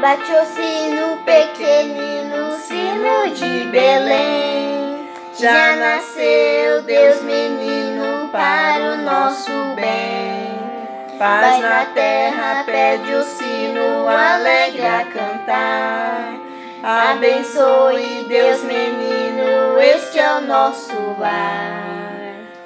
Bate o sino pequenino, sino de Belém. Já nasceu Deus menino para o nosso bem. Paz na terra, pede o sino alegre a cantar. Abençoe Deus menino, este é o nosso lar.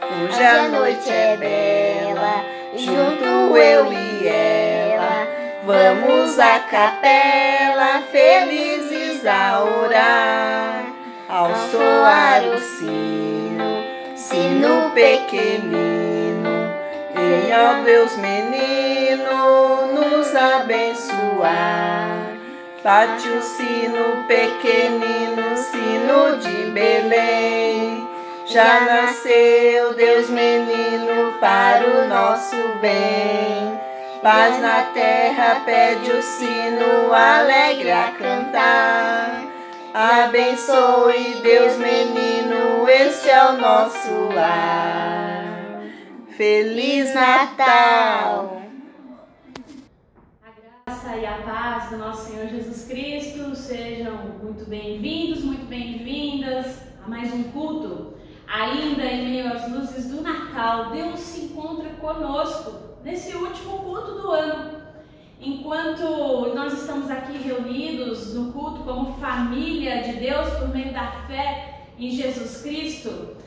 Hoje a noite é bela, junto eu e ela, vamos à capela, felizes a orar. Ao soar o sino, sino pequenino, venha ó Deus menino nos abençoar. Bate o sino pequenino, sino de Belém. Já nasceu Deus menino para o nosso bem. Paz na terra, pede o sino alegre a cantar. Abençoe Deus menino, este é o nosso lar. Feliz Natal! A graça e a paz do nosso Senhor Jesus Cristo sejam muito bem-vindos, muito bem-vindas a mais um culto. Ainda em meio às luzes do Natal, Deus se encontra conosco nesse último culto do ano. Enquanto nós estamos aqui reunidos no culto como família de Deus por meio da fé em Jesus Cristo,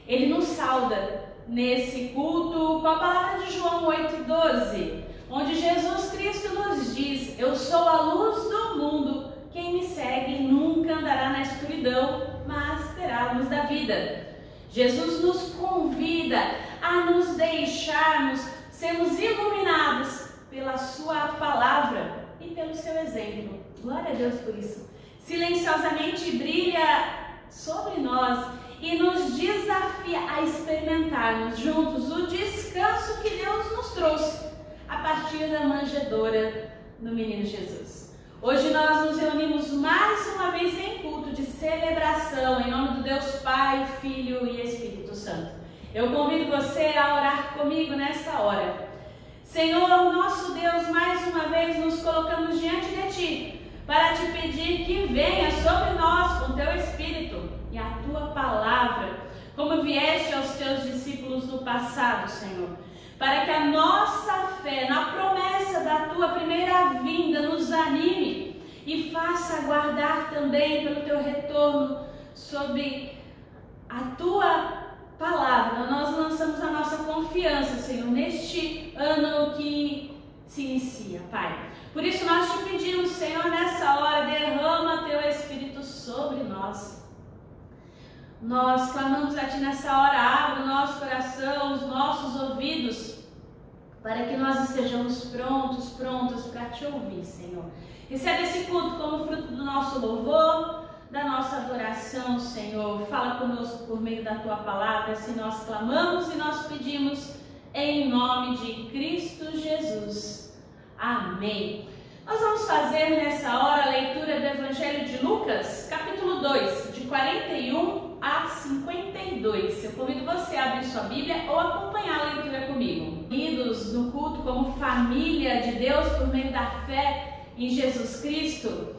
Ele nos sauda nesse culto com a palavra de João 8,12, onde Jesus Cristo nos diz: eu sou a luz do mundo, quem me segue nunca andará na escuridão, mas terá a luz da vida. Jesus nos convida a nos deixarmos sermos iluminados pela sua palavra e pelo seu exemplo. Glória a Deus por isso. Silenciosamente brilha sobre nós e nos desafia a experimentarmos juntos o descanso que Deus nos trouxe a partir da manjedoura do menino Jesus. Hoje nós nos reunimos mais uma vez em culto de celebração em nome do Deus Pai, Filho e Espírito Santo. Eu convido você a orar comigo nessa hora. Senhor, nosso Deus, mais uma vez nos colocamos diante de Ti para Te pedir que venha sobre nós com Teu Espírito e a Tua Palavra, como vieste aos Teus discípulos no passado, Senhor, para que a nossa fé na promessa da Tua primeira vinda nos anime e faça aguardar também pelo Teu retorno sobre a Tua Palavra. Nós lançamos a nossa confiança, Senhor, neste ano que se inicia, Pai. Por isso nós Te pedimos, Senhor, nessa hora, derrama Teu Espírito sobre nós. Nós clamamos a Ti nessa hora, abre o nosso coração, os nossos ouvidos, para que nós estejamos prontos para Te ouvir, Senhor. Recebe esse culto como fruto do nosso louvor, da nossa adoração, Senhor. Fala conosco por meio da Tua palavra, assim nós clamamos e nós pedimos em nome de Cristo Jesus. Amém. Nós vamos fazer nessa hora a leitura do Evangelho de Lucas, capítulo 2, de 41 a 52. Eu convido você a abrir sua Bíblia ou acompanhar a leitura comigo. Unidos no culto como família de Deus por meio da fé em Jesus Cristo,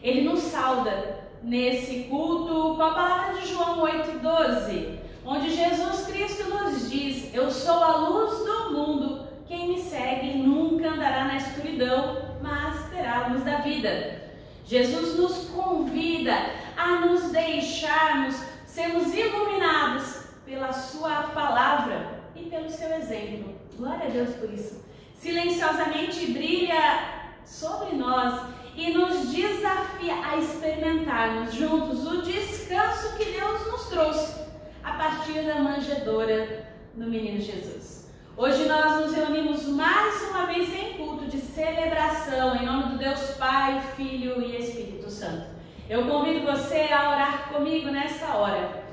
Ele nos sauda nesse culto com a palavra de João 8,12, onde Jesus Cristo nos diz: eu sou a luz do mundo, quem me segue nunca andará na escuridão, mas terá a luz da vida. Jesus nos convida a nos deixarmos sermos iluminados pela sua palavra e pelo seu exemplo. Glória a Deus por isso. Silenciosamente brilha sobre nós e nos desafia a experimentarmos juntos o descanso que Deus nos trouxe a partir da manjedoura do menino Jesus. Hoje nós nos reunimos mais uma vez em culto de celebração em nome do Deus Pai, Filho e Espírito Santo. Eu convido você a orar comigo nessa hora.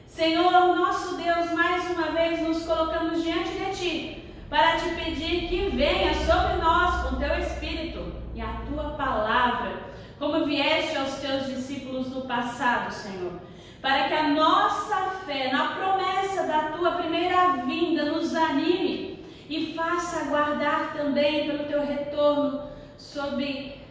Senhor, nosso Deus, mais uma vez nos colocamos diante de Ti para Te pedir que venha sobre nós com Teu Espírito e a Tua palavra, como vieste aos Teus discípulos no passado, Senhor, para que a nossa fé na promessa da Tua primeira vinda nos anime e faça aguardar também pelo Teu retorno sobre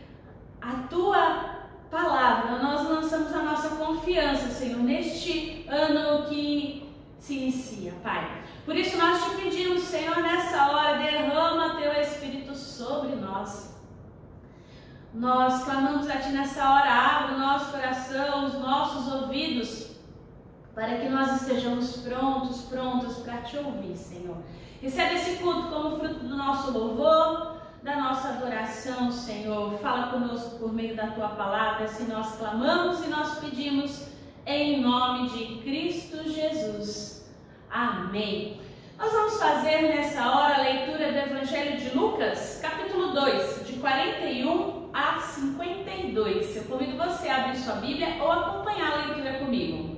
a Tua palavra, nós lançamos a nossa confiança, Senhor, neste ano que se inicia, Pai. Por isso nós te pedimos, Senhor, nessa hora, derrama Teu Espírito sobre nós. Nós clamamos a Ti nessa hora, abre o nosso coração, os nossos ouvidos, para que nós estejamos prontos para Te ouvir, Senhor. Recebe esse culto como fruto do nosso louvor, da nossa adoração, Senhor. Fala conosco por meio da Tua palavra, assim nós clamamos e nós pedimos em nome de Cristo Jesus. Amém. Nós vamos fazer nessa hora a leitura do Evangelho de Lucas, capítulo 2, de 41 a 52. Eu convido você a abrir sua Bíblia ou acompanhar a leitura comigo.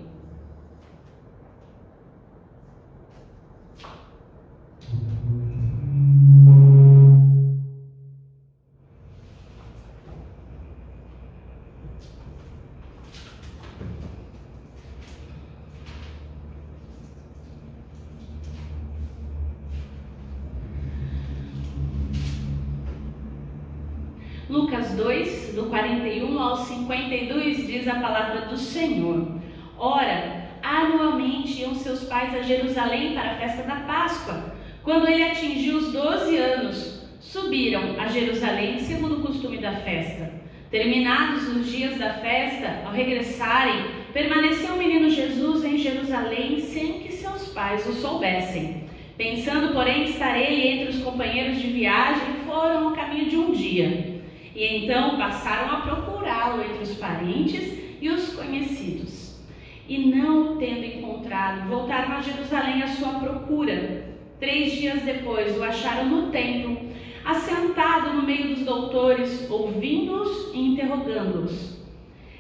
Lucas 2, do 41 ao 52, diz a palavra do Senhor. Ora, anualmente iam seus pais a Jerusalém para a festa da Páscoa. Quando ele atingiu os 12 anos, subiram a Jerusalém segundo o costume da festa. Terminados os dias da festa, ao regressarem, permaneceu o menino Jesus em Jerusalém sem que seus pais o soubessem. Pensando, porém, estar ele entre os companheiros de viagem, foram ao caminho de um dia. E então passaram a procurá-lo entre os parentes e os conhecidos. E não o tendo encontrado, voltaram a Jerusalém à sua procura. 3 dias depois o acharam no templo, assentado no meio dos doutores, ouvindo-os e interrogando-os.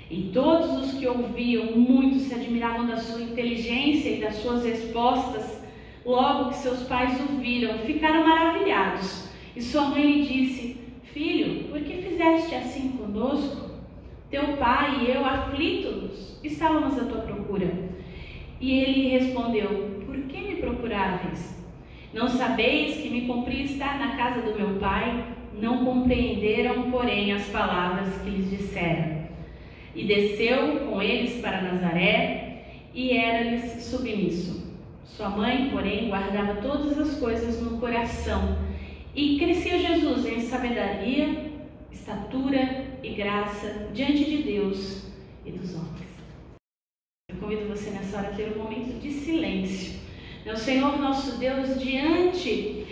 E todos os que ouviam, muito se admiravam da sua inteligência e das suas respostas. Logo que seus pais o viram, ficaram maravilhados. E sua mãe lhe disse: Filho, por que fizeste assim conosco? Teu pai e eu, aflitos, estávamos à tua procura. E ele respondeu: Por que me procuráveis? Não sabeis que me cumpria estar na casa do meu pai? Não compreenderam, porém, as palavras que lhes dissera. E desceu com eles para Nazaré, e era-lhes submisso. Sua mãe, porém, guardava todas as coisas no coração. E crescia Jesus em sabedoria, estatura e graça diante de Deus e dos homens. Eu convido você nessa hora a ter um momento de silêncio. O Senhor nosso Deus diante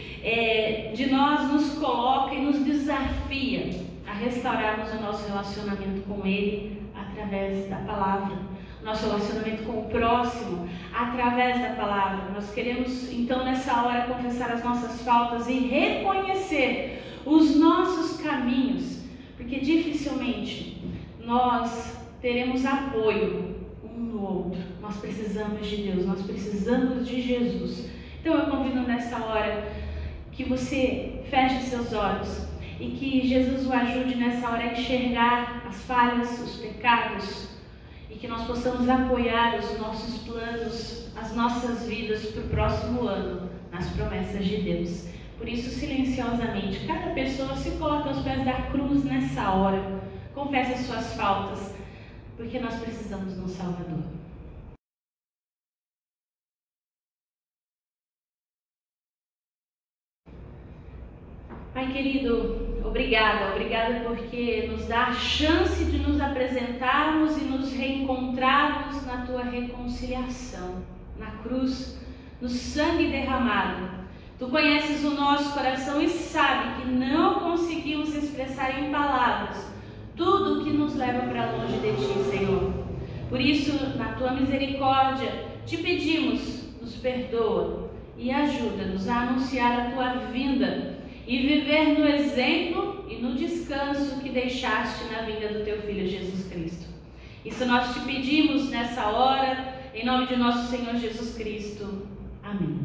de nós nos coloca e nos desafia a restaurarmos o nosso relacionamento com Ele através da palavra. Nosso relacionamento com o próximo através da palavra. Nós queremos então nessa hora confessar as nossas faltas e reconhecer os nossos caminhos, porque dificilmente nós teremos apoio um no outro. Nós precisamos de Deus, nós precisamos de Jesus. Então eu convido nessa hora que você feche seus olhos e que Jesus o ajude nessa hora a enxergar as falhas, os pecados, e que nós possamos apoiar os nossos planos, as nossas vidas para o próximo ano, nas promessas de Deus. Por isso, silenciosamente, cada pessoa se coloca aos pés da cruz nessa hora, confessa as suas faltas, porque nós precisamos de um Salvador. Pai querido, obrigada porque nos dá a chance de nos apresentarmos e nos reencontrarmos na Tua reconciliação, na cruz, no sangue derramado. Tu conheces o nosso coração e sabe que não conseguimos expressar em palavras tudo o que nos leva para longe de Ti, Senhor. Por isso, na Tua misericórdia, te pedimos, nos perdoa e ajuda-nos a anunciar a Tua vinda e viver no exemplo e no descanso que deixaste na vinda do Teu Filho Jesus Cristo. Isso nós te pedimos nessa hora, em nome de nosso Senhor Jesus Cristo. Amém.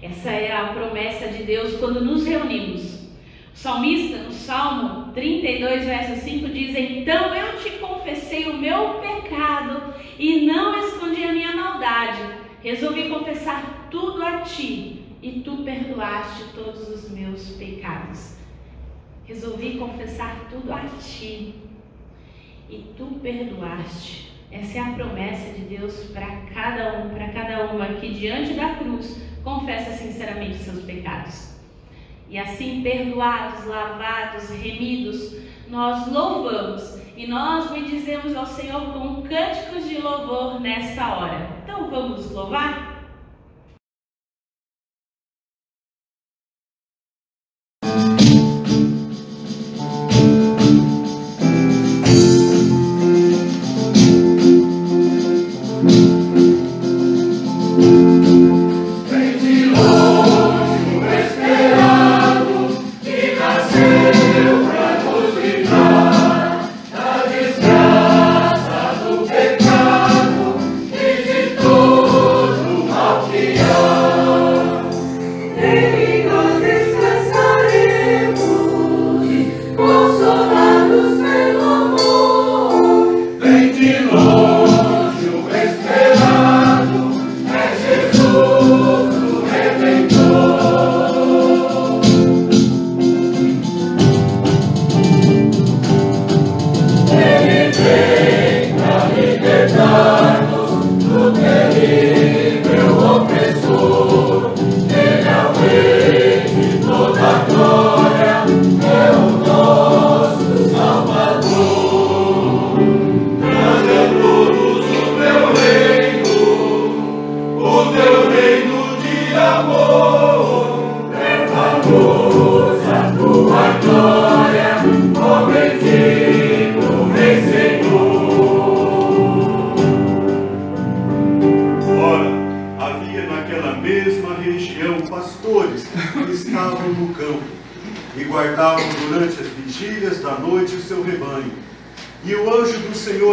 Essa é a promessa de Deus quando nos reunimos. O salmista, no Salmo 32, verso 5, diz: Então eu te confessei o meu pecado e não escondi a minha maldade. Resolvi confessar tudo a Ti, e Tu perdoaste todos os meus pecados. resolvi confessar tudo a Ti e Tu perdoaste. Essa é a promessa de Deus para cada uma que diante da cruz confessa sinceramente seus pecados. E assim, perdoados, lavados, remidos, nós louvamos e nós bendizemos ao Senhor com cânticos de louvor nessa hora. Então vamos louvar?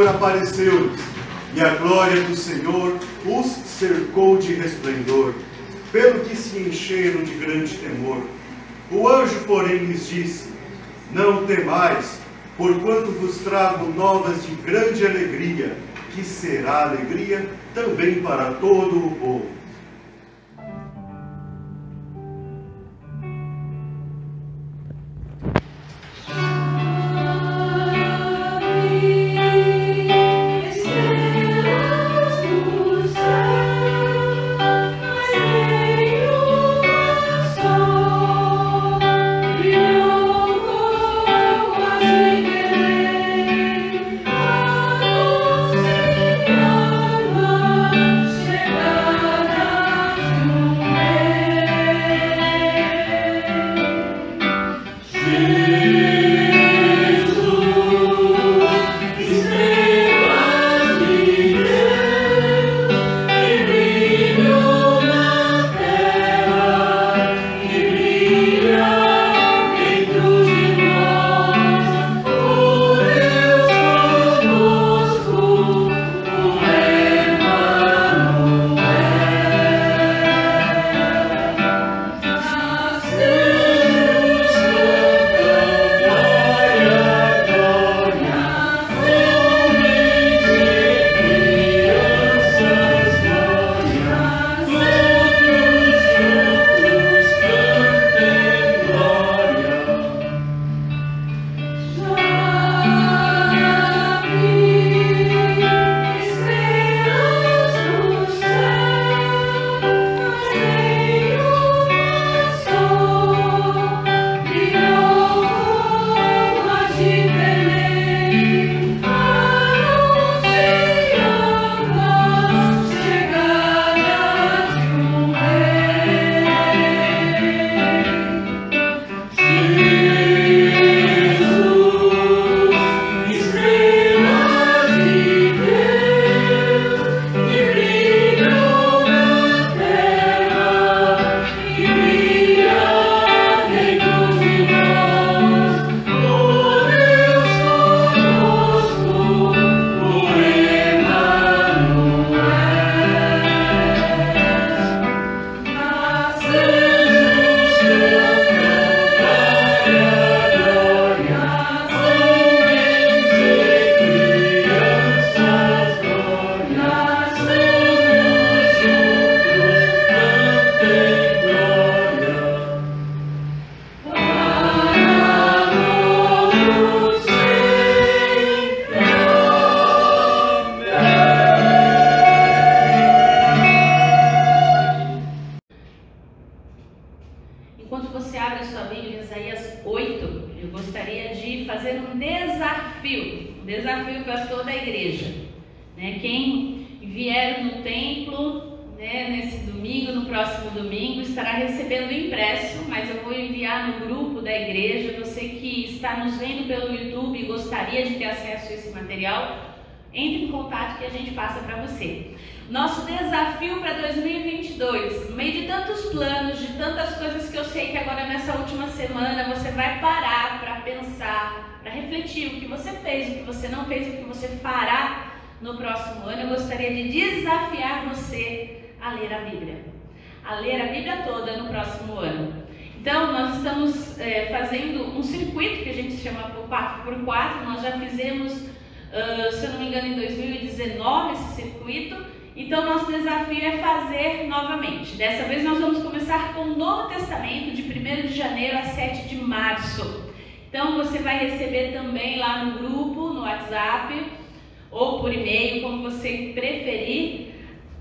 Apareceu-lhes, e a glória do Senhor os cercou de resplendor, pelo que se encheram de grande temor. O anjo, porém, lhes disse: não temais, porquanto vos trago novas de grande alegria, que será alegria também para todo o povo. Chegada enquanto você abre a sua Bíblia em Isaías 8, eu gostaria de fazer um desafio para toda a igreja. Quem vier no templo, nesse domingo, no próximo domingo, estará recebendo impresso, mas eu vou enviar no grupo da igreja. Você que está nos vendo pelo YouTube e gostaria de ter acesso a esse material, entre em contato que a gente passa para você. Nosso desafio para 2022, no meio de tantos planos, de tantas coisas que eu sei que agora nessa última semana você vai parar para pensar, para refletir o que você fez, o que você não fez, o que você fará no próximo ano. Eu gostaria de desafiar você a ler a Bíblia toda no próximo ano. Então nós estamos fazendo um circuito que a gente chama por 4x4, nós já fizemos, se eu não me engano, em 2019 esse circuito. Então nosso desafio é fazer novamente. Dessa vez nós vamos começar com o Novo Testamento de 1º de janeiro a 7 de março. Então você vai receber também lá no grupo, no WhatsApp ou por e-mail, como você preferir,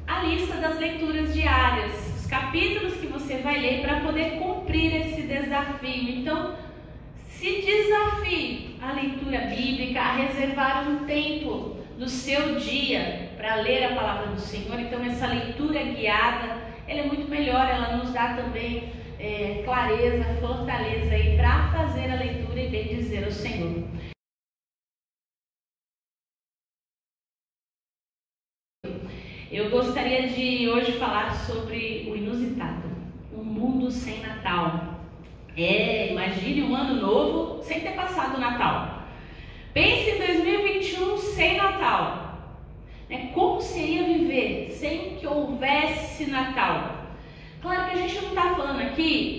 a lista das leituras diárias, os capítulos que você vai ler para poder cumprir esse desafio. Então se desafie a leitura bíblica, a reservar um tempo no seu dia para ler a palavra do Senhor. Então essa leitura guiada, ela é muito melhor, ela nos dá também clareza, fortaleza aí para fazer a leitura e bem dizer ao Senhor. Eu gostaria de hoje falar sobre o inusitado, um mundo sem Natal. Imagine um ano novo sem ter passado o Natal. Pense em 2021 sem Natal. Como seria viver sem que houvesse Natal? Claro que a gente não está falando aqui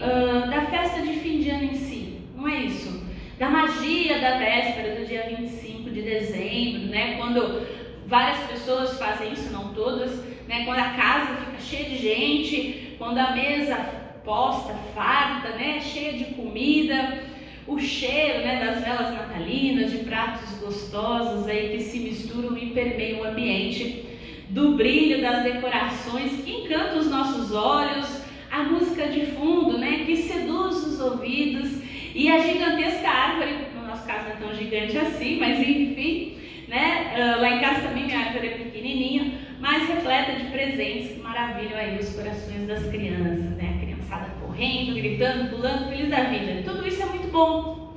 da festa de fim de ano em si, não é isso. Da magia da véspera do dia 25 de dezembro, quando várias pessoas fazem isso, não todas, quando a casa fica cheia de gente, quando a mesa posta, farta, cheia de comida, o cheiro das velas natalinas, de pratos gostosos aí que se misturam e permeiam o ambiente, do brilho das decorações que encanta os nossos olhos, a música de fundo, que seduz os ouvidos, e a gigantesca árvore, no nosso caso não é tão gigante assim, mas enfim, lá em casa também minha árvore é pequenininha, mas repleta de presentes que maravilham aí os corações das crianças, a criançada correndo, gritando, pulando, feliz da vida. Tudo isso é muito bom,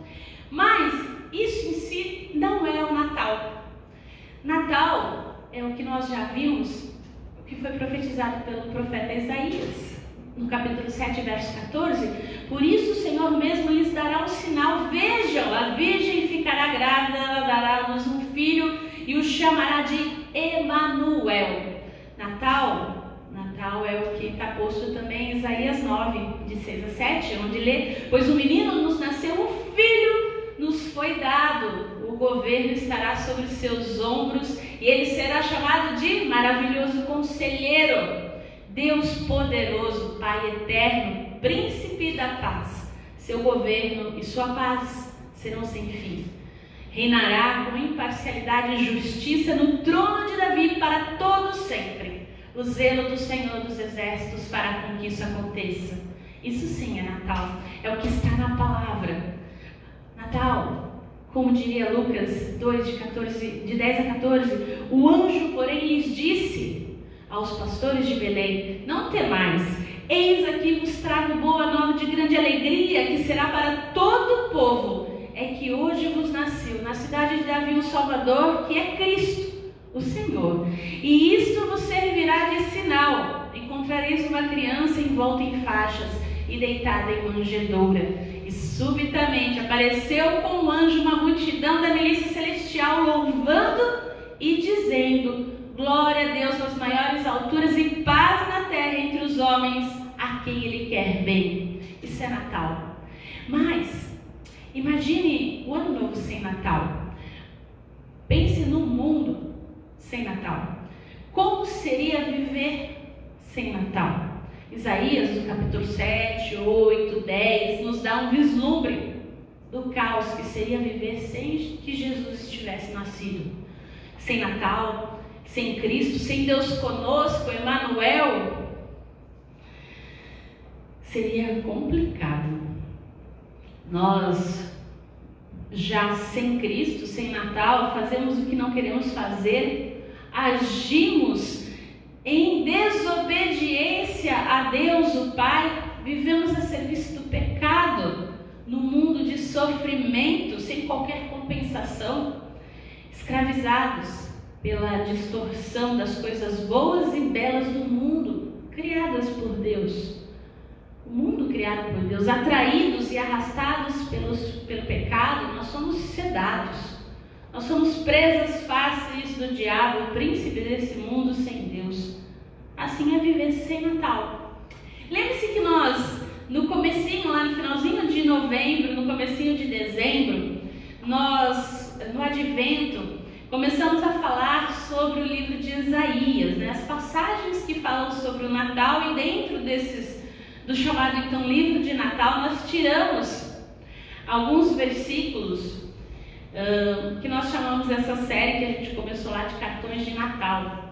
mas isso em si não é o Natal. Natal é o que nós já vimos, o que foi profetizado pelo profeta Isaías, no capítulo 7, verso 14. Por isso o Senhor mesmo lhes dará um sinal: vejam, a virgem ficará grávida, ela dará à luz um filho e o chamará de Emanuel. Natal é o que está posto também em Isaías 9, de 6 a 7, onde lê: pois o menino nos nasceu, um filho nos foi dado, o governo estará sobre os seus ombros e ele será chamado de Maravilhoso Conselheiro, Deus Poderoso, Pai Eterno, Príncipe da Paz. Seu governo e sua paz serão sem fim. Reinará com imparcialidade e justiça no trono de Davi para todo sempre. O zelo do Senhor dos Exércitos fará com que isso aconteça. Isso sim é Natal, é o que está na palavra. Natal, como diria Lucas 2, de 10 a 14, o anjo, porém, lhes disse aos pastores de Belém: não temais, eis aqui vos trago boa nova de grande alegria, que será para todo o povo. É que hoje vos nasceu na cidade de Davi um Salvador, que é Cristo, o Senhor. E isto vos servirá de sinal: encontrareis uma criança envolta em faixas e deitada em manjedoura. E subitamente apareceu com um anjo uma multidão da milícia celestial, louvando e dizendo: glória a Deus nas maiores alturas e paz na terra entre os homens a quem Ele quer bem. Isso é Natal. Mas imagine o ano novo sem Natal. Pense num mundo sem Natal. Como seria viver sem Natal? Isaías, no capítulo 7, 8, 10, nos dá um vislumbre do caos que seria viver sem que Jesus estivesse nascido. Sem Natal, sem Cristo, sem Deus conosco, Emanuel. seria complicado. Nós, já sem Cristo, sem Natal, fazemos o que não queremos fazer, agimos em desobediência a Deus, o Pai, vivemos a serviço do pecado, no mundo de sofrimento, sem qualquer compensação, escravizados pela distorção das coisas boas e belas do mundo, criadas por Deus. O mundo criado por Deus, atraídos e arrastados pelo pecado, nós somos sedados. Nós somos presas fáceis do diabo, o príncipe desse mundo sem Deus. Assim é viver sem Natal. Lembre-se que nós, no comecinho, lá no finalzinho de novembro, no comecinho de dezembro, nós, no Advento, começamos a falar sobre o livro de Isaías, né? As passagens que falam sobre o Natal, e dentro do chamado então livro de Natal, nós tiramos alguns versículos que nós chamamos essa série que a gente começou lá de cartões de Natal.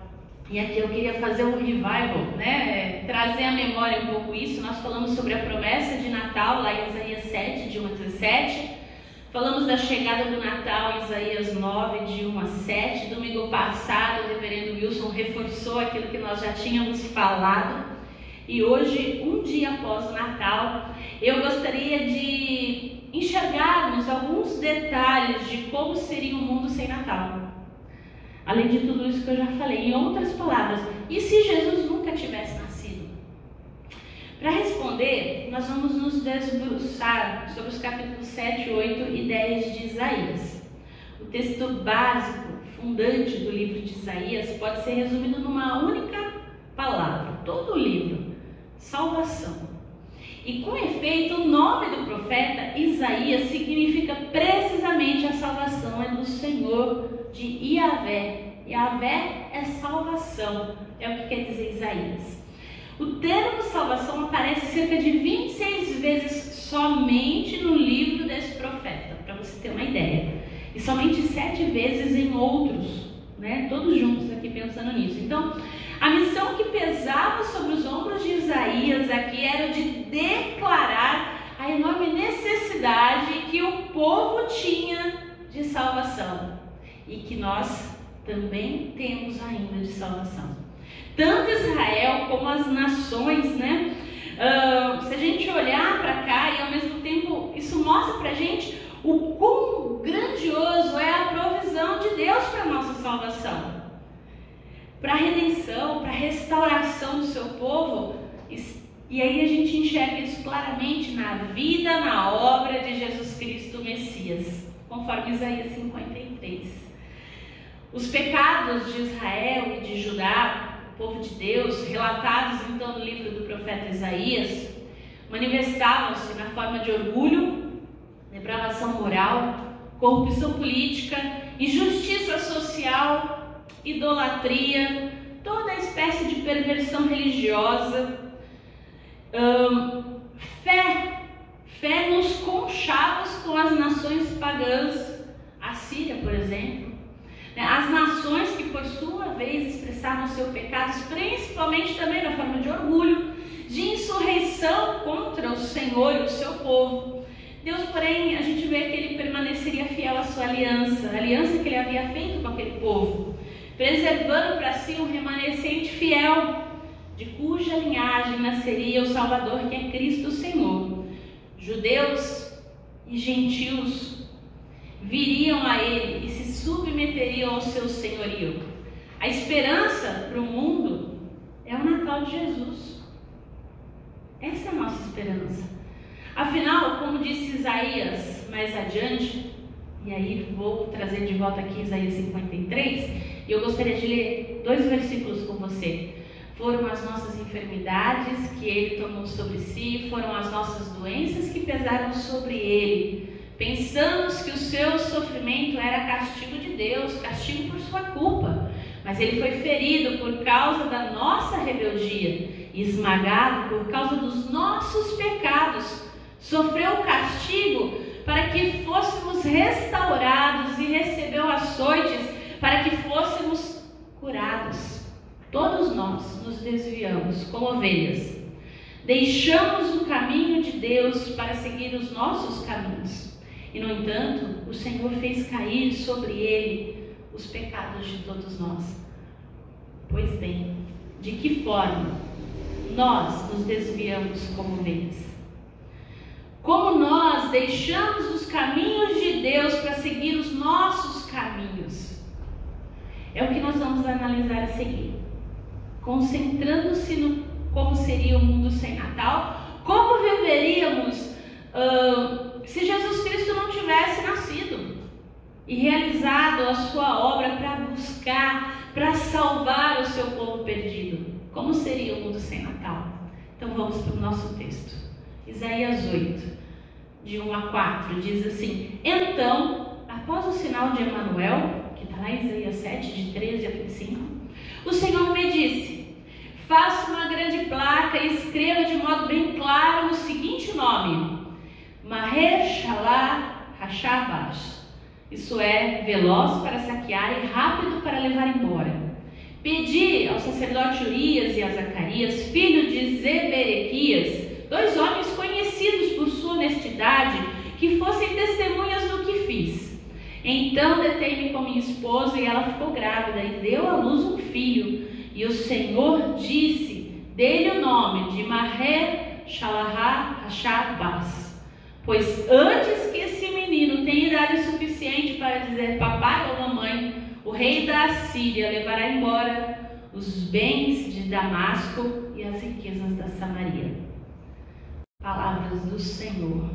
E aqui eu queria fazer um revival, né? Trazer à memória um pouco isso. Nós falamos sobre a promessa de Natal lá em Isaías 7, de 1 a 17. Falamos da chegada do Natal em Isaías 9, de 1 a 7. Domingo passado o reverendo Wilson reforçou aquilo que nós já tínhamos falado. E hoje, um dia após o Natal, eu gostaria de enxergarmos alguns detalhes de como seria um mundo sem Natal. Além de tudo isso que eu já falei, em outras palavras, e se Jesus nunca tivesse nascido? Para responder, nós vamos nos debruçar sobre os capítulos 7, 8 e 10 de Isaías. O texto básico, fundante do livro de Isaías, pode ser resumido numa única palavra, todo o livro: salvação. E com efeito, o nome do profeta Isaías significa precisamente a salvação é do Senhor, de Yahvé. Yahvé é salvação, é o que quer dizer Isaías. O termo salvação aparece cerca de 26 vezes somente no livro desse profeta, para você ter uma ideia, e somente 7 vezes em outros, né? Todos juntos aqui pensando nisso. Então, a missão que pesava sobre os ombros de Isaías aqui era de declarar a enorme necessidade que o povo tinha de salvação e que nós também temos ainda de salvação. Tanto Israel como as nações, né? Se a gente olhar para cá e ao mesmo tempo isso mostra para a gente o quão grandioso é a provisão de Deus para a nossa salvação, para a redenção, para a restauração do seu povo. E aí a gente enxerga isso claramente na vida, na obra de Jesus Cristo, o Messias, conforme Isaías 53. Os pecados de Israel e de Judá, o povo de Deus, relatados então no livro do profeta Isaías, manifestavam-se na forma de orgulho, depravação moral, corrupção política, injustiça social, idolatria, toda espécie de perversão religiosa, fé nos conchavos com as nações pagãs, a Síria, por exemplo. As nações que por sua vez expressavam seus pecados, principalmente também na forma de orgulho, de insurreição contra o Senhor e o seu povo. Deus, porém, a gente vê que ele permaneceria fiel à sua aliança, a aliança que ele havia feito com aquele povo, preservando para si um remanescente fiel, de cuja linhagem nasceria o Salvador, que é Cristo o Senhor. Judeus e gentios viriam a ele e se submeteriam ao seu senhorio. A esperança para o mundo é o Natal de Jesus. Essa é a nossa esperança. Afinal, como disse Isaías mais adiante, e aí vou trazer de volta aqui Isaías 53, e eu gostaria de ler 2 versículos com você. Foram as nossas enfermidades que ele tomou sobre si, foram as nossas doenças que pesaram sobre ele. Pensamos que o seu sofrimento era castigo de Deus, castigo por sua culpa, mas ele foi ferido por causa da nossa rebeldia, esmagado por causa dos nossos pecados, sofreu castigo para que fôssemos restaurados e recebeu açoites para que fôssemos curados. Todos nós nos desviamos como ovelhas, Deixamos o caminho de Deus para seguir os nossos caminhos. E, no entanto, o Senhor fez cair sobre ele os pecados de todos nós. Pois bem, de que forma nós nos desviamos como ovelhas? Como nós deixamos os caminhos de Deus para seguir os nossos caminhos? É o que nós vamos analisar a seguir. Concentrando-se no como seria o mundo sem Natal, como viveríamos se Jesus Cristo não tivesse nascido e realizado a sua obra para buscar, para salvar o seu povo perdido. Como seria o mundo sem Natal? Então vamos para o nosso texto. Isaías 8, de 1 a 4, diz assim: Então, após o sinal de Emanuel, que está lá em Isaías 7, de 13 a 25, o Senhor me disse: faça uma grande placa e escreva de modo bem claro o seguinte nome: Maher-Shalal-Hashabash. Isso é, veloz para saquear e rápido para levar embora. Pedi ao sacerdote Urias e a Zacarias, filho de Zeberequias, 2 homens conhecidos por sua honestidade, que fossem testemunhas do que fiz. Então detei-me com minha esposa e ela ficou grávida e deu à luz um filho. E o Senhor disse: dê-lhe o nome de Maher-Shalal-Hashabash, pois antes que esse menino tenha idade suficiente para dizer papai ou mamãe, o rei da Assíria levará embora os bens de Damasco e as riquezas da Samaria. Palavras do Senhor.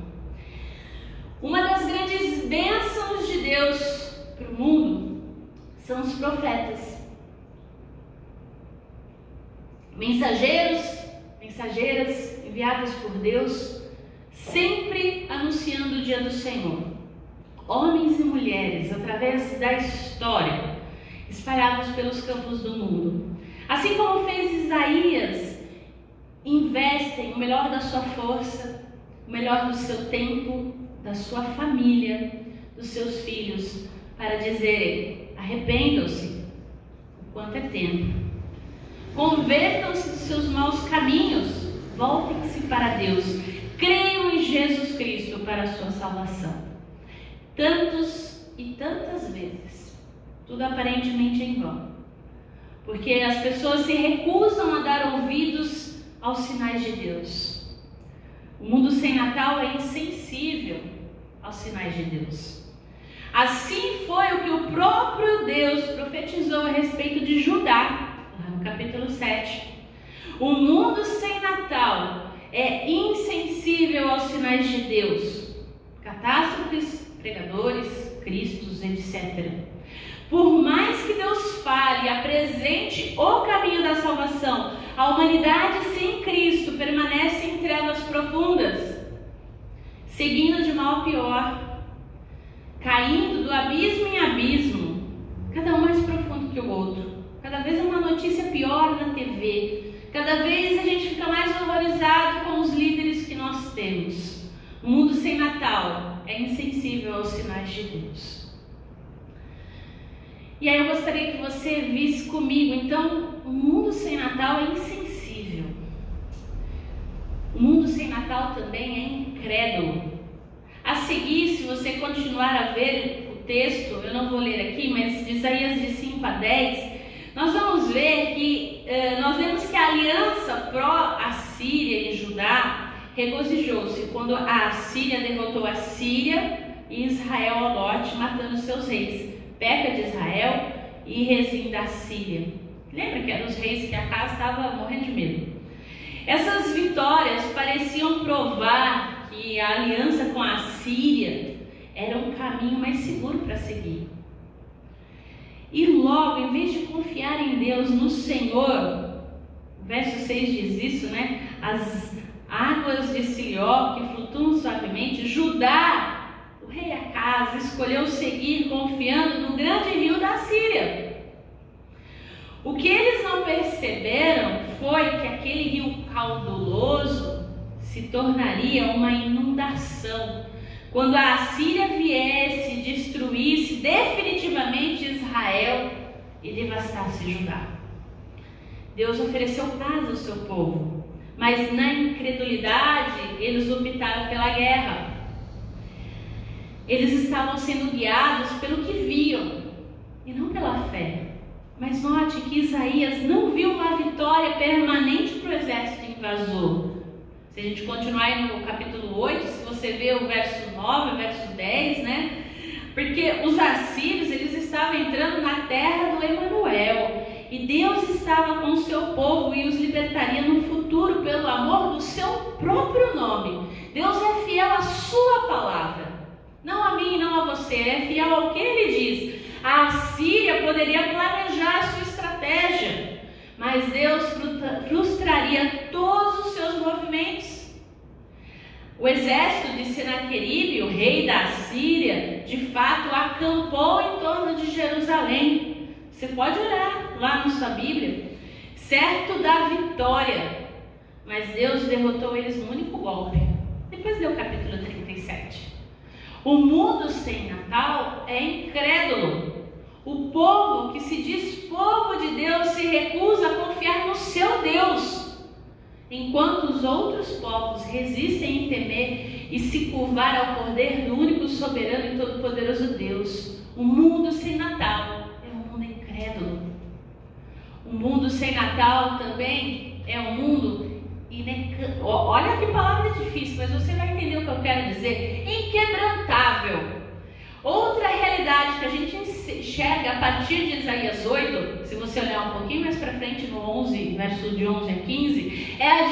Uma das grandes bênçãos de Deus para o mundo são os profetas. Mensageiras enviadas por Deus, sempre anunciando o dia do Senhor. Homens e mulheres, através da história, espalhados pelos campos do mundo. Assim como fez Isaías, investem o melhor da sua força, o melhor do seu tempo, da sua família, dos seus filhos, para dizerem: arrependam-se, o quanto é tempo. Convertam-se dos seus maus caminhos, voltem-se para Deus, creiam em Jesus Cristo para a sua salvação. Tantos e tantas vezes, tudo aparentemente em vão, porque as pessoas se recusam a dar ouvidos aos sinais de Deus. O mundo sem Natal é insensível aos sinais de Deus. Assim foi o que o próprio Deus profetizou a respeito de Judá, lá no capítulo 7. O mundo sem Natal é insensível aos sinais de Deus. Catástrofes, pregadores, cristos, etc. Por mais que Deus fale, apresente o caminho da salvação, a humanidade sem Cristo permanece em trevas profundas, seguindo de mal a pior, caindo do abismo em abismo, cada um mais profundo que o outro. Cada vez é uma notícia pior na TV, cada vez a gente fica mais horrorizado com os líderes que nós temos. O mundo sem Natal é insensível aos sinais de Deus. E aí eu gostaria que você visse comigo, então, o mundo sem Natal é insensível. O mundo sem Natal também é incrédulo. A seguir, se você continuar a ver o texto, eu não vou ler aqui, mas de Isaías de 5 a 10, nós vamos ver que, nós vemos que a aliança pró-Assíria e Judá regozijou-se quando a Assíria derrotou a Síria e Israel ao norte, matando seus reis, Peca de Israel e Rezim da Síria. Lembra que eram os reis que a casa estava morrendo de medo? Essas vitórias pareciam provar que a aliança com a Síria era um caminho mais seguro para seguir. E logo, em vez de confiar em Deus, no Senhor, o verso 6 diz isso, né? As águas de Silió que flutuam suavemente, Judá, o rei Acaz, escolheu seguir confiando no grande rio da Síria. O que eles não perceberam foi que aquele rio caudaloso se tornaria uma inundação quando a Assíria viesse e destruísse definitivamente Israel e devastasse Judá. Deus ofereceu paz ao seu povo, mas na incredulidade eles optaram pela guerra. Eles estavam sendo guiados pelo que viam e não pela fé. Mas note que Isaías não viu uma vitória permanente para o exército invasor. Se a gente continuar aí no capítulo 8, se você vê o verso 9, o verso 10, né? Porque os assírios, eles estavam entrando na terra do Emanuel. E Deus estava com o seu povo e os libertaria no futuro pelo amor do seu próprio nome. Deus é fiel à sua palavra. Não a mim, não a você. É fiel ao que ele diz. A Assíria poderia planejar a sua estratégia, mas Deus frustraria todos os seus movimentos. O exército de Senaqueribe, o rei da Assíria, de fato acampou em torno de Jerusalém. Você pode olhar lá na sua Bíblia, certo da vitória, mas Deus derrotou eles num único golpe. Depois deu o capítulo 37. O mundo sem Natal é incrédulo. O povo que se diz povo de Deus se recusa a confiar no seu Deus, enquanto os outros povos resistem em temer e se curvar ao poder do único soberano e todo-poderoso Deus. O mundo sem Natal é um mundo incrédulo. O mundo sem Natal também é um mundo olha que palavra difícil, mas você vai entender o que eu quero dizer. Inquebrantável. Outra realidade que a gente enxerga a partir de Isaías 8, se você olhar um pouquinho mais para frente no 11, verso de 11 a 15, é a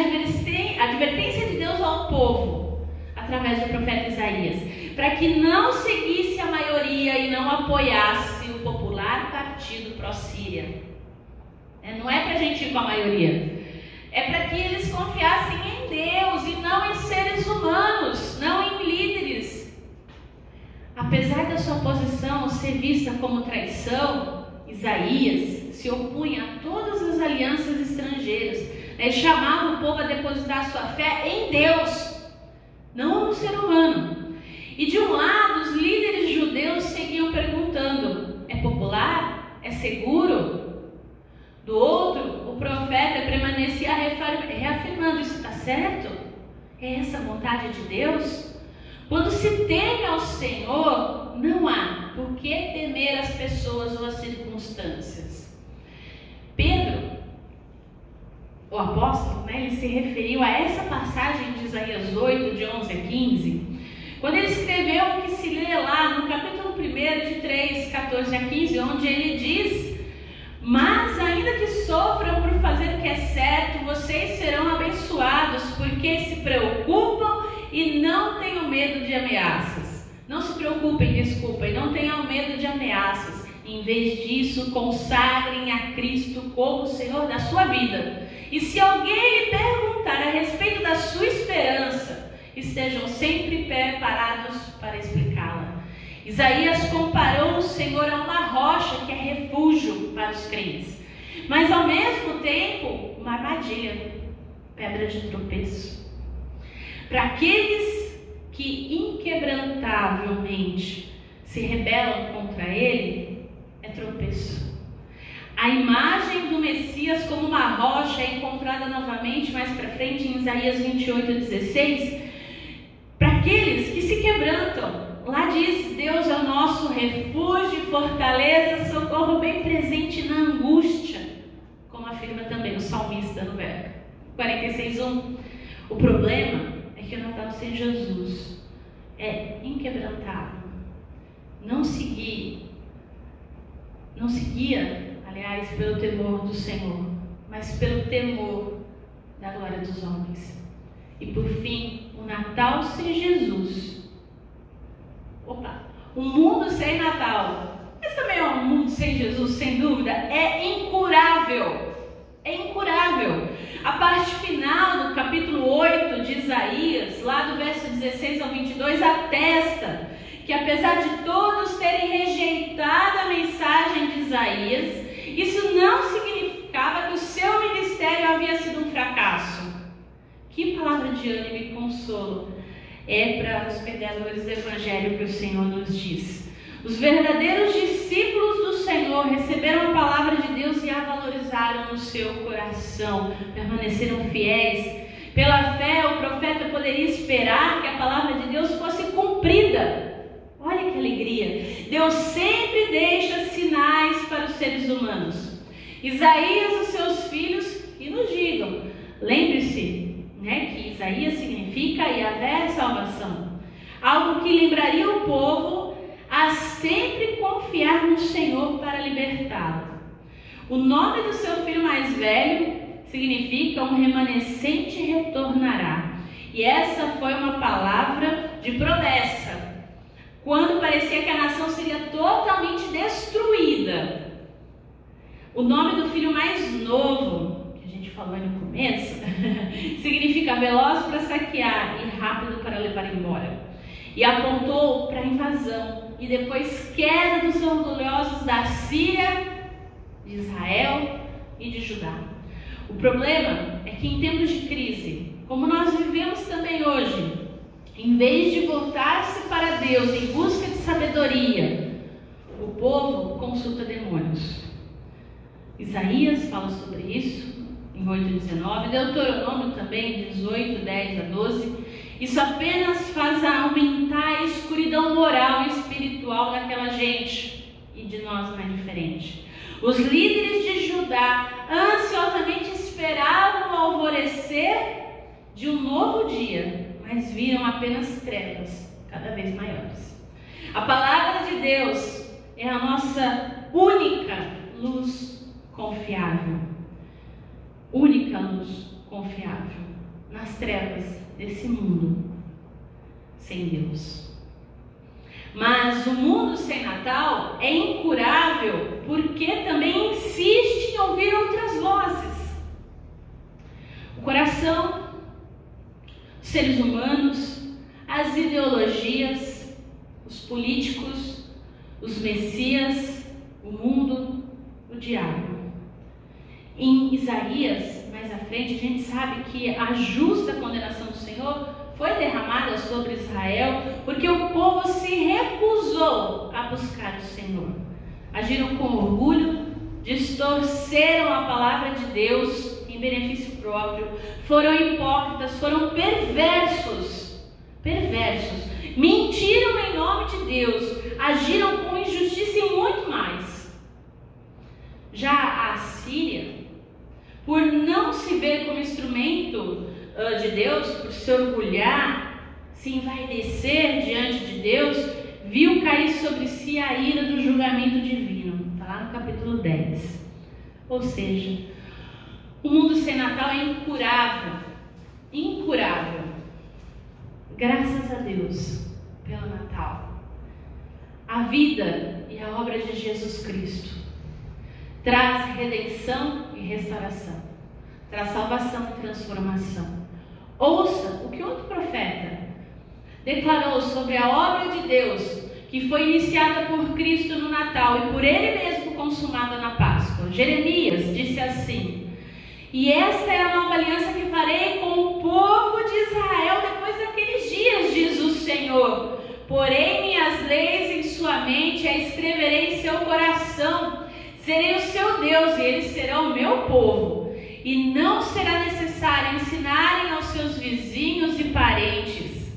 advertência de Deus ao povo, através do profeta Isaías, para que não seguisse a maioria e não apoiasse o popular partido pró-síria. Não é para a gente ir com a maioria. É para que eles confiassem em Deus e não em seres humanos, não em líderes. Apesar da sua posição ser vista como traição, Isaías se opunha a todas as alianças estrangeiras. Ele chamava o povo a depositar sua fé em Deus, não no ser humano. E de um lado, os líderes judeus seguiam perguntando: é popular? É seguro? Do outro, o profeta permanecia reafirmando: isso está certo? É essa a vontade de Deus? Quando se teme ao Senhor, não há por que temer as pessoas ou as circunstâncias. Pedro, o apóstolo, ele se referiu a essa passagem de Isaías 8, de 11 a 15, quando ele escreveu o que se lê lá no capítulo 1, de 3, 14 a 15, onde ele diz: mas ainda que sofram por fazer o que é certo, vocês serão abençoados, porque se preocupam e não tenham medo de ameaças. Não se preocupem, e não tenham medo de ameaças. Em vez disso, consagrem a Cristo como o Senhor da sua vida. E se alguém lhe perguntar a respeito da sua esperança, estejam sempre preparados para explicá-la. Isaías comparou o Senhor a uma rocha que é refúgio para os crentes, mas ao mesmo tempo uma armadilha, pedra de tropeço. Para aqueles que inquebrantavelmente se rebelam contra ele, é tropeço. A imagem do Messias como uma rocha é encontrada novamente mais para frente em Isaías 28:16. Para aqueles que se quebrantam, lá diz: Deus é o nosso refúgio, fortaleza, socorro bem presente na angústia, como afirma também o salmista no verso 46:1. O problema é que o Natal sem Jesus é inquebrantável. Não se guia, aliás, pelo temor do Senhor, mas pelo temor da glória dos homens. E por fim, o Natal sem Jesus. Um mundo sem Natal, mas também é um mundo sem Jesus, sem dúvida, é incurável. É incurável. A parte final do capítulo 8 de Isaías, lá do verso 16 ao 22, atesta que apesar de todos terem rejeitado a mensagem de Isaías, isso não significava que o seu ministério havia sido um fracasso. Que palavra de ânimo e consolo é para os pregadores do Evangelho que o Senhor nos diz. Os verdadeiros discípulos do Senhor receberam a palavra de Deus e a valorizaram no seu coração, permaneceram fiéis. Pela fé, o profeta poderia esperar que a palavra de Deus fosse cumprida. Olha que alegria! Deus sempre deixa sinais para os seres humanos. Isaías e os seus filhos que nos digam. Lembre-se, que Isaías significa Yahvé salvação. Algo que lembraria o povo a sempre confiar no Senhor para libertá-lo. O nome do seu filho mais velho significa um remanescente retornará. E essa foi uma palavra de promessa, quando parecia que a nação seria totalmente destruída. O nome do filho mais novo, que a gente falou no começo, significa veloz para saquear e rápido para levar embora. E apontou para a invasão e depois queda dos orgulhosos da Síria, de Israel e de Judá. O problema é que em tempos de crise, como nós vivemos também hoje, em vez de voltar-se para Deus em busca de sabedoria, o povo consulta demônios. Isaías fala sobre isso em 8:19, Deuteronômio também, 18:10-12. Isso apenas faz aumentar a escuridão moral e espiritual daquela gente, e de nós não é diferente. Os líderes de Judá ansiosamente esperavam o alvorecer de um novo dia, mas viram apenas trevas cada vez maiores. A palavra de Deus é a nossa única luz confiável. Única luz confiável nas trevas desse mundo sem Deus. Mas o mundo sem Natal é incurável porque também insiste em ouvir outras vozes. O coração, os seres humanos, as ideologias, os políticos, os messias, o mundo, o diabo. Em Isaías, mais à frente, a gente sabe que a justa condenação do Senhor foi derramada sobre Israel porque o povo se recusou a buscar o Senhor. Agiram com orgulho, distorceram a palavra de Deus em benefício próprio, foram hipócritas, foram perversos, mentiram em nome de Deus, agiram com injustiça e muito mais. Já a Síria, por não se ver como instrumento de Deus, por se orgulhar, se envaidecer diante de Deus, viu cair sobre si a ira do julgamento divino. Está lá no capítulo 10. Ou seja, o mundo sem Natal é incurável. Graças a Deus pelo Natal. A vida e a obra de Jesus Cristo traz redenção e restauração, traz salvação e transformação. Ouça o que outro profeta declarou sobre a obra de Deus que foi iniciada por Cristo no Natal e por Ele mesmo consumada na Páscoa. Jeremias disse assim: e esta é a nova aliança que farei com o povo de Israel depois daqueles dias, diz o Senhor. Porém minhas leis em sua mente, a escreverei em seu coração. Serei o seu Deus e eles serão o meu povo. E não será necessário ensinarem aos seus vizinhos e parentes,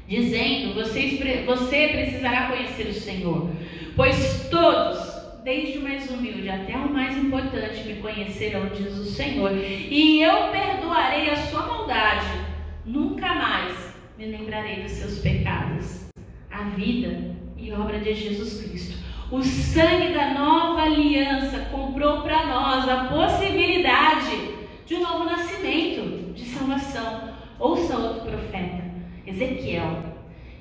dizendo: você precisará conhecer o Senhor. Pois todos, desde o mais humilde até o mais importante, me conhecerão, diz o Senhor. E eu perdoarei a sua maldade. Nunca mais me lembrarei dos seus pecados. A vida e obra de Jesus Cristo. O sangue da nova aliança comprou para nós a possibilidade de um novo nascimento, de salvação. Ouça outro profeta, Ezequiel.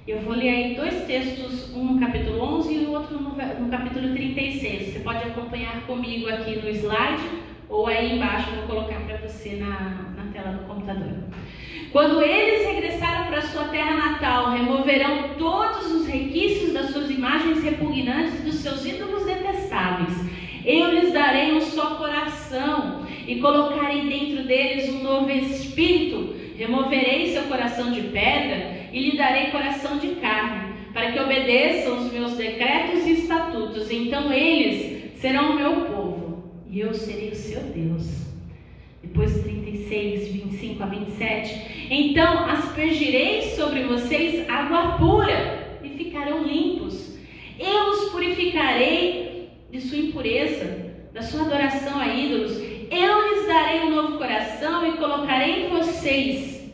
Eu vou ler aí dois textos, um no capítulo 11 e o outro no capítulo 36. Você pode acompanhar comigo aqui no slide ou aí embaixo, eu vou colocar para você na tela do computador. Quando eles regressaram para sua terra natal, removerão todos os requisitos das suas imagens repugnantes e dos seus ídolos detestáveis. Eu lhes darei um só coração e colocarei dentro deles um novo espírito. Removerei seu coração de pedra e lhe darei coração de carne, para que obedeçam os meus decretos e estatutos. Então eles serão o meu povo e eu serei o seu Deus. Depois 36, 25 a 27. Então aspergirei sobre vocês água pura e ficarão limpos. Eu os purificarei de sua impureza, da sua adoração a ídolos. Eu lhes darei um novo coração e colocarei em vocês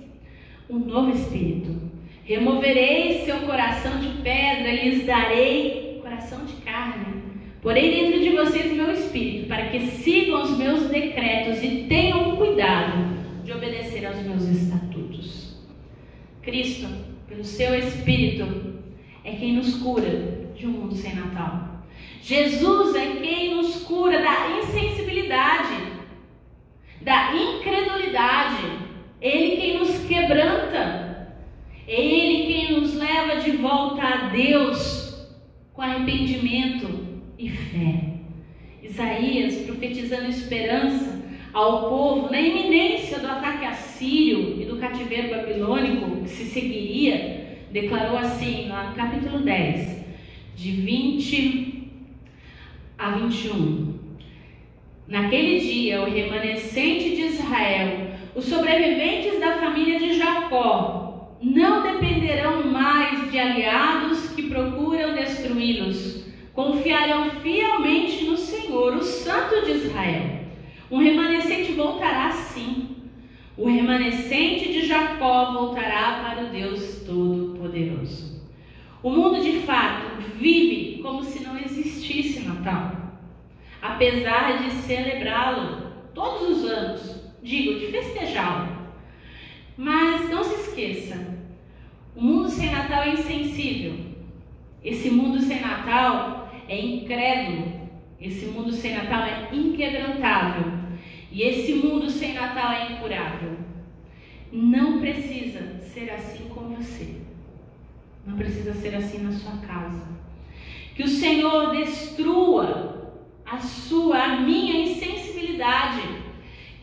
um novo espírito. Removerei seu coração de pedra e lhes darei coração de carne. Porei dentro de vocês o meu espírito, para que sigam os meus decretos e tenham cuidado de obedecer aos meus estatutos. Cristo, pelo seu Espírito, é quem nos cura de um mundo sem Natal. Jesus é quem nos cura da insensibilidade, da incredulidade. Ele quem nos quebranta. Ele quem nos leva de volta a Deus com arrependimento e fé. Isaías, profetizando esperança ao povo na iminência do ataque assírio e do cativeiro babilônico que se seguiria, declarou assim, lá no capítulo 10, de 20 a 21. Naquele dia, o remanescente de Israel, os sobreviventes da família de Jacó, não dependerão mais de aliados que procuram destruí-los. Confiarão fielmente no Senhor, o Santo de Israel. Um remanescente voltará sim. O remanescente de Jacó voltará para o Deus Todo-Poderoso. O mundo de fato vive como se não existisse Natal, apesar de celebrá-lo todos os anos, digo, de festejá-lo. Mas não se esqueça, o mundo sem Natal é insensível. Esse mundo sem Natal é incrédulo. Esse mundo sem Natal é inquebrantável. E esse mundo sem Natal é incurável. Não precisa ser assim com você. Não precisa ser assim na sua casa. Que o Senhor destrua a minha insensibilidade.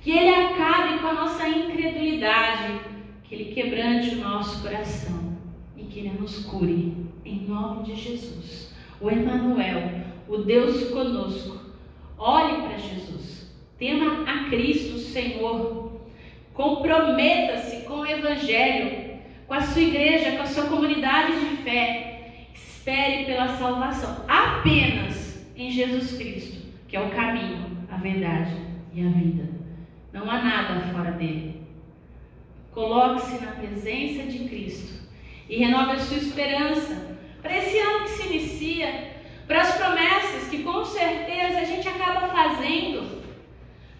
Que Ele acabe com a nossa incredulidade. Que Ele quebrante o nosso coração. E que Ele nos cure. Em nome de Jesus. O Emanuel, o Deus conosco. Olhe para Jesus. Tema a Cristo, Senhor. Comprometa-se com o Evangelho, com a sua igreja, com a sua comunidade de fé. Espere pela salvação apenas em Jesus Cristo, que é o caminho, a verdade e a vida. Não há nada fora dele. Coloque-se na presença de Cristo e renove a sua esperança para esse ano que se inicia, para as promessas que com certeza a gente acaba fazendo,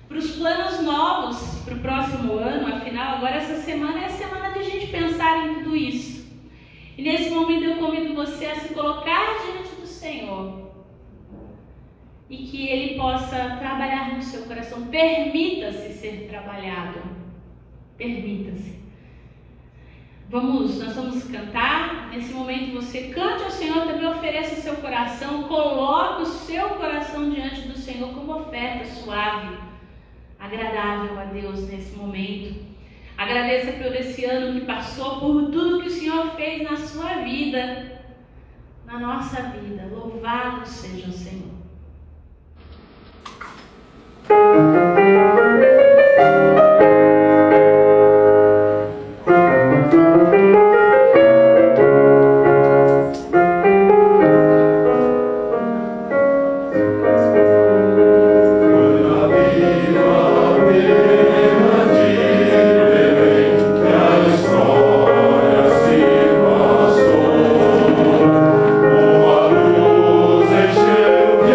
para os planos novos para o próximo ano. Afinal, agora essa semana é a semana de a gente pensar em tudo isso. E nesse momento eu convido você a se colocar diante do Senhor e que Ele possa trabalhar no seu coração. Permita-se ser trabalhado. Permita-se. Nós vamos cantar. Nesse momento você cante ao Senhor, também ofereça o seu coração, coloque o seu coração diante do Senhor como oferta suave, agradável a Deus nesse momento. Agradeça por esse ano que passou, por tudo que o Senhor fez na sua vida, na nossa vida. Louvado seja o Senhor. Uma luz encheu de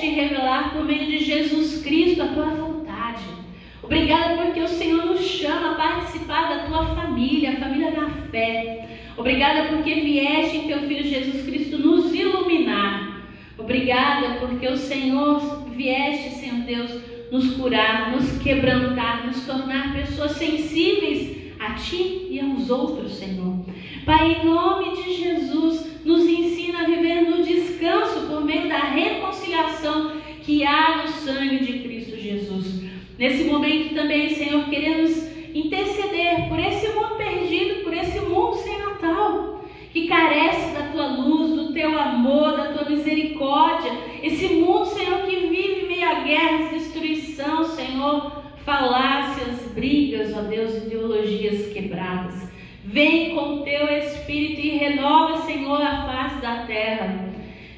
vieste revelar por meio de Jesus Cristo a tua vontade. Obrigada porque o Senhor nos chama a participar da tua família, a família da fé. Obrigada porque vieste em teu Filho Jesus Cristo nos iluminar. Obrigada porque o Senhor vieste, Senhor Deus, nos curar, nos quebrantar, nos tornar pessoas sensíveis a Ti e aos outros, Senhor. Pai, em nome de Jesus, nos ensina a viver no descanso por meio da reconciliação que há no sangue de Cristo Jesus. Nesse momento também, Senhor, queremos interceder por esse mundo perdido, por esse mundo sem Natal, que carece da Tua luz, do Teu amor, da Tua misericórdia. Esse mundo, Senhor, que vive meio a guerras, destruição, Senhor, falácias, brigas, ó Deus, ideologias quebradas. Vem com o Teu Espírito e renova, Senhor, a face da terra.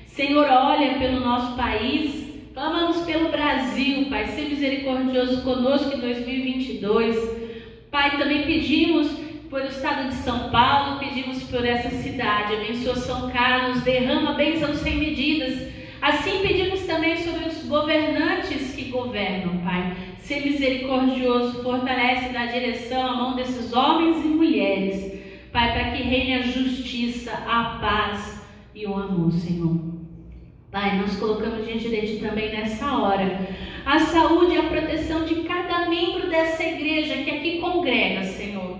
Senhor, olha pelo nosso país. Clamamos pelo Brasil, Pai, seja misericordioso conosco em 2022. Pai, também pedimos por o estado de São Paulo, pedimos por essa cidade. Abençoa São Carlos, derrama bênçãos sem medidas. Assim pedimos também sobre os governantes que governam, Pai. Seja misericordioso, fortalece, dá direção à mão desses homens e mulheres, Pai, para que reine a justiça, a paz e o amor, Senhor. Pai, nós colocamos diante de Ti também nessa hora a saúde e a proteção de cada membro dessa igreja que aqui congrega, Senhor.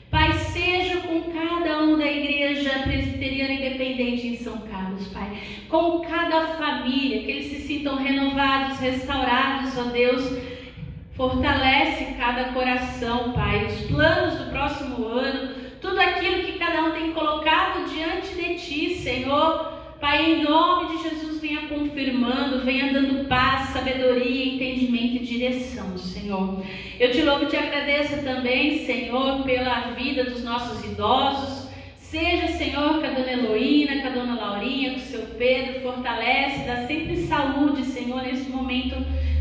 Pai, seja com cada um da igreja presbiteriana independente em São Carlos, Pai. Com cada família, que eles se sintam renovados, restaurados, ó Deus. Fortalece cada coração, Pai. Os planos do próximo ano, tudo aquilo que cada um tem colocado diante de Ti, Senhor. Pai, em nome de Jesus, venha confirmando, venha dando paz, sabedoria, entendimento e direção, Senhor. Eu Te louvo e Te agradeço também, Senhor, pela vida dos nossos idosos. Seja, Senhor, com a Dona Heloína, com a Dona Laurinha, com o Seu Pedro, fortalece, dá sempre saúde, Senhor, nesse momento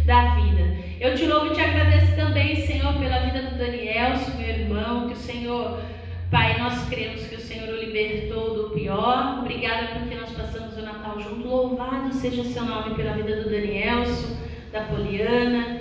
da vida. Eu Te louvo e Te agradeço também, Senhor, pela vida do Daniel, meu irmão, que o Senhor... Pai, nós cremos que o Senhor o libertou do pior. Obrigada porque nós passamos o Natal junto. Louvado seja Seu nome pela vida do Danielson, da Poliana,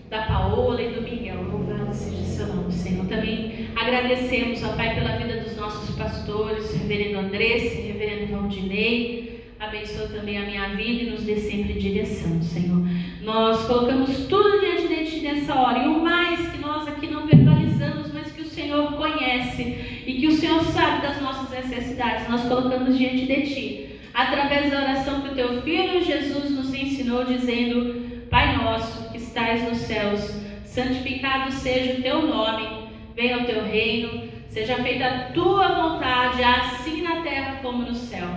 da Paola e do Miguel. Louvado seja Seu nome, Senhor. Também agradecemos, ó Pai, pela vida dos nossos pastores, Reverendo Andressa e Reverendo Valdinei. Abençoa também a minha vida e nos dê sempre direção, Senhor. Nós colocamos tudo diante de Ti nessa hora. E o mais que nós aqui não verbalizamos, mas que o Senhor conhece e que o Senhor sabe das nossas necessidades, nós colocamos diante de Ti, através da oração que o Teu Filho Jesus nos ensinou, dizendo: Pai nosso que estais nos céus, santificado seja o Teu nome, venha o Teu reino, seja feita a Tua vontade, assim na terra como no céu.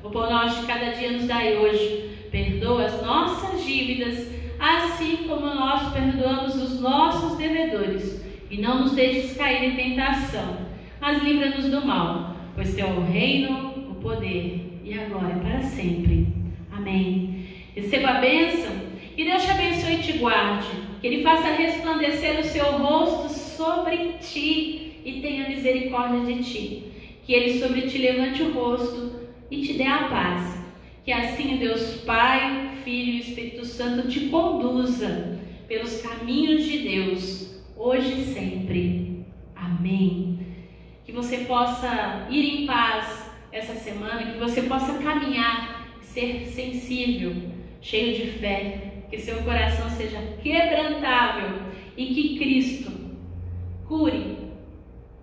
O pão nosso de cada dia nos dai hoje, perdoa as nossas dívidas, assim como nós perdoamos os nossos devedores, e não nos deixes cair em tentação, mas livra-nos do mal, pois Teu é o reino, o poder, e agora e para sempre. Amém. Receba a bênção, e Deus te abençoe e te guarde, que Ele faça resplandecer o Seu rosto sobre ti e tenha misericórdia de ti, que Ele sobre ti levante o rosto e te dê a paz, que assim Deus Pai, Filho e Espírito Santo te conduza pelos caminhos de Deus, hoje e sempre. Amém. Que você possa ir em paz essa semana, que você possa caminhar, ser sensível, cheio de fé, que seu coração seja quebrantável e que Cristo cure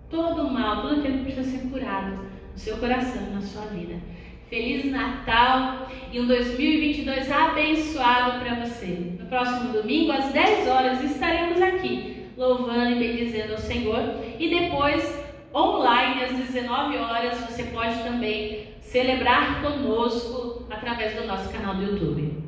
todo o mal, tudo aquilo que precisa ser curado no seu coração e na sua vida. Feliz Natal e um 2022 abençoado para você. No próximo domingo, às 10 horas, estaremos aqui louvando e bendizendo ao Senhor. E depois, online, às 19 horas, você pode também celebrar conosco através do nosso canal do YouTube.